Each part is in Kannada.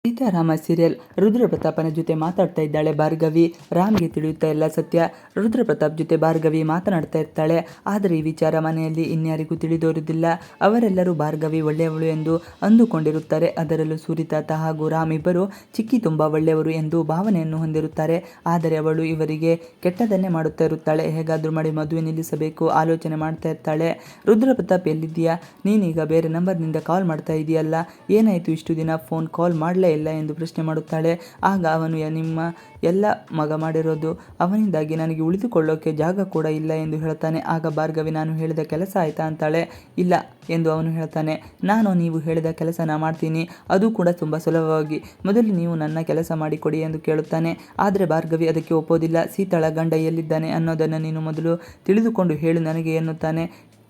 ಸೀತಾರಾಮ ಸೀರಿಯಲ್. ರುದ್ರಪ್ರತಾಪನ ಜೊತೆ ಮಾತಾಡ್ತಾ ಇದ್ದಾಳೆ ಭಾರ್ಗವಿ. ರಾಮ್ಗೆ ತಿಳಿಯುತ್ತಾ ಎಲ್ಲ ಸತ್ಯ. ರುದ್ರಪ್ರತಾಪ್ ಜೊತೆ ಭಾರ್ಗವಿ ಮಾತನಾಡ್ತಾ ಇರ್ತಾಳೆ. ಆದರೆ ಈ ವಿಚಾರ ಮನೆಯಲ್ಲಿ ಇನ್ಯಾರಿಗೂ ತಿಳಿದೋರುವುದಿಲ್ಲ. ಅವರೆಲ್ಲರೂ ಭಾರ್ಗವಿ ಒಳ್ಳೆಯವಳು ಎಂದು ಅಂದುಕೊಂಡಿರುತ್ತಾರೆ. ಅದರಲ್ಲೂ ಸೂರಿತಾತ ಹಾಗೂ ರಾಮ್ ಇಬ್ಬರು ಚಿಕ್ಕಿ ತುಂಬ ಒಳ್ಳೆಯವರು ಎಂದು ಭಾವನೆಯನ್ನು ಹೊಂದಿರುತ್ತಾರೆ. ಆದರೆ ಅವಳು ಇವರಿಗೆ ಕೆಟ್ಟದನ್ನೇ ಮಾಡುತ್ತಾ ಇರುತ್ತಾಳೆ. ಹೇಗಾದರೂ ಮಾಡಿ ಮದುವೆ ನಿಲ್ಲಿಸಬೇಕು ಆಲೋಚನೆ ಮಾಡ್ತಾ ಇರ್ತಾಳೆ. ರುದ್ರಪ್ರತಾಪ್ ಎಲ್ಲಿದ್ದೀಯಾ? ನೀನೀಗ ಬೇರೆ ನಂಬರ್ನಿಂದ ಕಾಲ್ ಮಾಡ್ತಾ ಇದೆಯಲ್ಲ, ಏನಾಯಿತು ಇಷ್ಟು ದಿನ ಫೋನ್ ಕಾಲ್ ಮಾಡಲೇ ಇಲ್ಲ ಎಂದು ಪ್ರಶ್ನೆ ಮಾಡುತ್ತಾಳೆ. ಆಗ ಅವನು ನಿಮ್ಮ ಎಲ್ಲ ಮಗ ಮಾಡಿರೋದು, ಅವನಿಂದಾಗಿ ನನಗೆ ಉಳಿದುಕೊಳ್ಳೋಕೆ ಜಾಗ ಕೂಡ ಇಲ್ಲ ಎಂದು ಹೇಳ್ತಾನೆ. ಆಗ ಭಾರ್ಗವಿ ನಾನು ಹೇಳಿದ ಕೆಲಸ ಆಯ್ತಾ ಅಂತಾಳೆ. ಇಲ್ಲ ಎಂದು ಅವನು ಹೇಳ್ತಾನೆ. ನೀವು ಹೇಳಿದ ಕೆಲಸನ ಮಾಡ್ತೀನಿ, ಅದು ಕೂಡ ತುಂಬ ಸುಲಭವಾಗಿ. ಮೊದಲು ನೀವು ನನ್ನ ಕೆಲಸ ಮಾಡಿಕೊಡಿ ಎಂದು ಕೇಳುತ್ತಾನೆ. ಆದರೆ ಭಾರ್ಗವಿ ಅದಕ್ಕೆ ಒಪ್ಪೋದಿಲ್ಲ. ಸೀತಾಳ ಗಂಡ ಎಲ್ಲಿದ್ದಾನೆ ಅನ್ನೋದನ್ನು ನೀನು ಮೊದಲು ತಿಳಿದುಕೊಂಡು ಹೇಳು ನನಗೆ ಎನ್ನುತ್ತಾನೆ.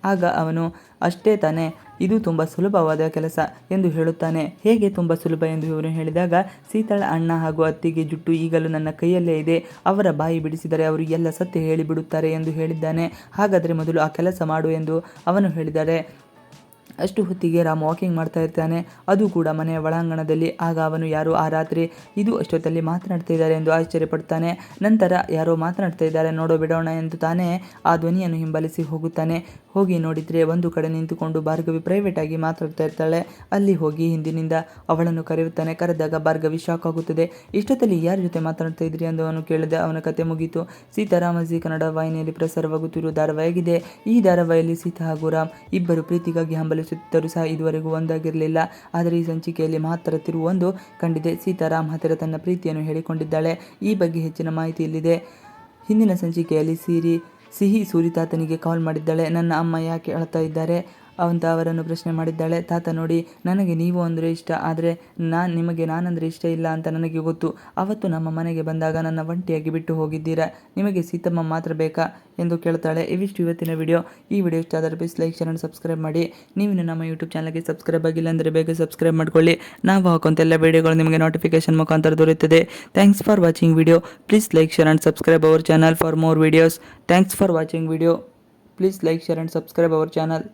ಆಗ ಅವನು ಅಷ್ಟೇ ತಾನೇ, ಇದು ತುಂಬ ಸುಲಭವಾದ ಕೆಲಸ ಎಂದು ಹೇಳುತ್ತಾನೆ. ಹೇಗೆ ತುಂಬ ಸುಲಭ ಎಂದು ಇವನು ಹೇಳಿದಾಗ, ಸೀತಾಳ ಅಣ್ಣ ಹಾಗೂ ಅತ್ತಿಗೆ ಜುಟ್ಟು ಈಗಲೂ ನನ್ನ ಕೈಯಲ್ಲೇ ಇದೆ. ಅವರ ಬಾಯಿ ಬಿಡಿಸಿದರೆ ಅವರು ಎಲ್ಲ ಸತ್ಯ ಹೇಳಿಬಿಡುತ್ತಾರೆ ಎಂದು ಹೇಳಿದ್ದಾನೆ. ಹಾಗಾದರೆ ಮೊದಲು ಆ ಕೆಲಸ ಮಾಡು ಎಂದು ಅವನು ಹೇಳಿದರೆ, ಅಷ್ಟು ಹೊತ್ತಿಗೆ ರಾಮ್ ವಾಕಿಂಗ್ ಮಾಡ್ತಾ ಇರ್ತಾನೆ, ಅದು ಕೂಡ ಮನೆಯ ಒಳಾಂಗಣದಲ್ಲಿ. ಆಗ ಅವನು ಯಾರೋ ಆ ರಾತ್ರಿ ಇದು ಅಷ್ಟೊತ್ತಲ್ಲಿ ಮಾತನಾಡ್ತಾ ಇದ್ದಾರೆ ಎಂದು ಆಶ್ಚರ್ಯಪಡ್ತಾನೆ. ನಂತರ ಯಾರೋ ಮಾತನಾಡ್ತಾ ಇದ್ದಾರೆ, ನೋಡೋ ಬಿಡೋಣ ಎಂದು ತಾನೇ ಆ ಧ್ವನಿಯನ್ನು ಹಿಂಬಾಲಿಸಿ ಹೋಗುತ್ತಾನೆ. ಹೋಗಿ ನೋಡಿದರೆ ಒಂದು ಕಡೆ ನಿಂತುಕೊಂಡು ಭಾರ್ಗವಿ ಪ್ರೈವೇಟ್ ಆಗಿ ಮಾತಾಡ್ತಾ ಇರ್ತಾಳೆ. ಅಲ್ಲಿ ಹೋಗಿ ಹಿಂದಿನಿಂದ ಅವಳನ್ನು ಕರೆಯುತ್ತಾನೆ. ಕರೆದಾಗ ಭಾರ್ಗವಿ ಶಾಕ್ ಆಗುತ್ತದೆ. ಇಷ್ಟೊತ್ತಲ್ಲಿ ಯಾರ ಜೊತೆ ಮಾತನಾಡ್ತಾ ಇದ್ರಿ ಎಂದು ಅವನು ಕೇಳಿದ. ಅವನ ಕತೆ ಮುಗೀತು. ಸೀತಾರಾಮ ಜಿ ಕನ್ನಡ ವಾಹಿನಿಯಲ್ಲಿ ಪ್ರಸಾರವಾಗುತ್ತಿರುವ ಧಾರಾವಾಹಿಯಾಗಿದೆ. ಈ ಧಾರಾವಾಹಿಯಲ್ಲಿ ಸೀತಾ ಹಾಗೂ ರಾಮ್ ಇಬ್ಬರು ಪ್ರೀತಿಗಾಗಿ ಹಂಬಲಿಸುತ್ತಿದ್ದರೂ ಸಹ ಇದುವರೆಗೂ ಒಂದಾಗಿರಲಿಲ್ಲ. ಆದರೆ ಈ ಸಂಚಿಕೆಯಲ್ಲಿ ಮಹತ್ತರ ತಿರುವೊಂದು ಕಂಡಿದೆ. ಸೀತಾರಾಮ್ ಹತ್ತಿರ ತನ್ನ ಪ್ರೀತಿಯನ್ನು ಹೇಳಿಕೊಂಡಿದ್ದಾಳೆ. ಈ ಬಗ್ಗೆ ಹೆಚ್ಚಿನ ಮಾಹಿತಿ ಇಲ್ಲಿದೆ. ಹಿಂದಿನ ಸಂಚಿಕೆಯಲ್ಲಿ ಸಿಹಿ ಸೂರಿತಾತನಿಗೆ ಕಾಲ್ ಮಾಡಿದ್ದಾಳೆ. ನನ್ನ ಅಮ್ಮ ಯಾಕೆ ಅಳ್ತಾ ಇದ್ದಾರೆ ಅಂತ ಅವರನ್ನು ಪ್ರಶ್ನೆ ಮಾಡಿದ್ದಾಳೆ. ತಾತ ನೋಡಿ, ನನಗೆ ನೀವು ಅಂದರೆ ಇಷ್ಟ, ಆದರೆ ನಿಮಗೆ ನಾನಂದರೆ ಇಷ್ಟ ಇಲ್ಲ ಅಂತ ನನಗೆ ಗೊತ್ತು. ಅವತ್ತು ನಮ್ಮ ಮನೆಗೆ ಬಂದಾಗ ನನ್ನ ಒಂಟಿಯಾಗಿ ಬಿಟ್ಟು ಹೋಗಿದ್ದೀರಾ. ನಿಮಗೆ ಸೀತಮ್ಮ ಮಾತ್ರ ಬೇಕಾ ಎಂದು ಕೇಳ್ತಾಳೆ. ಇವಿಷ್ಟು ಇವತ್ತಿನ ವಿಡಿಯೋ. ಈ ವಿಡಿಯೋ ಇಷ್ಟ ಆದರೆ please like share and subscribe ಮಾಡಿ. ನೀವು ನಮ್ಮ ಯೂಟ್ಯೂಬ್ ಚಾನಲ್ಗೆ ಸಬ್ಸ್ಕ್ರೈಬ್ ಆಗಿಲ್ಲ ಅಂದರೆ ಬೇಗ ಸಬ್ಸ್ಕ್ರೈಬ್ ಮಾಡ್ಕೊಳ್ಳಿ. ನಾವು ಹಾಕುವಂಥ ಎಲ್ಲ ವಿಡಿಯೋಗಳು ನಿಮಗೆ ನೋಟಿಫಿಕೇಶನ್ ಮುಖಾಂತರ ದೊರೆಯುತ್ತದೆ. Thanks for watching video. Please like share and subscribe our channel for more videos. Thanks for watching video. Please like share and subscribe our channel.